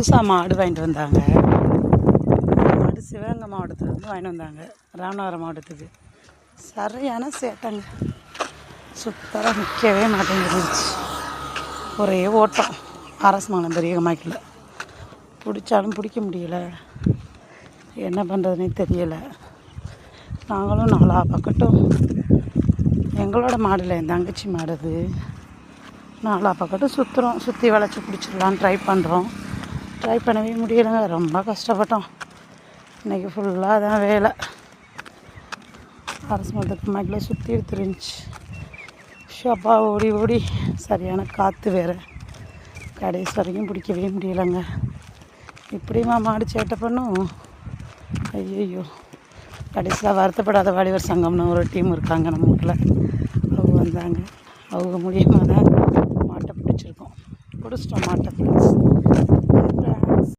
புதுசாக மாடு வாங்கிட்டு வந்தாங்க. மாடு சிவகங்கை மாவட்டத்துலேருந்து வாங்கிட்டு வந்தாங்க, ராமநாதபுரம் மாவட்டத்துக்கு. சரியான சேட்டைங்க, சூப்பராக நிற்கவே மாட்டேங்கிருந்துச்சு. ஒரே ஓட்டம். அரசு மானம் பெரிய மாய்க்கில் பிடிச்சாலும் பிடிக்க முடியல, என்ன பண்ணுறதுனே தெரியலை. நாங்களும் நாலா பக்கட்டும் எங்களோட மாடில் என் தங்கச்சி மாடுது, நாலா பக்கட்டும் சுற்றுறோம், சுற்றி வளைச்சி பிடிச்சிடலான்னு ட்ரை பண்ணுறோம். ட்ரை பண்ணவே முடியலைங்க, ரொம்ப கஷ்டப்பட்டோம். இன்றைக்கி ஃபுல்லாக தான் வேலை. அரசு மரத்துக்கு மாய்க்கில் சுற்றி எடுத்துருந்துச்சு. ஷப்பா ஓடி ஓடி சரியான காற்று வேறு, கடைசி வரைக்கும் பிடிக்கவே முடியலைங்க. இப்படிமா மாடு சேட்டை பண்ணும். ஐயோ, கடைசியில் வருத்தப்படாத வாலிபர் சங்கம்னு ஒரு டீம் இருக்காங்க நம்ம ஊரில், அவங்க வந்தாங்க. அவங்க மூலியமாக தான் மாட்டை பிடிச்சிருக்கோம், பிடிச்சிட்டோம் மாட்டை ஃப்ரெண்ட்ஸ்.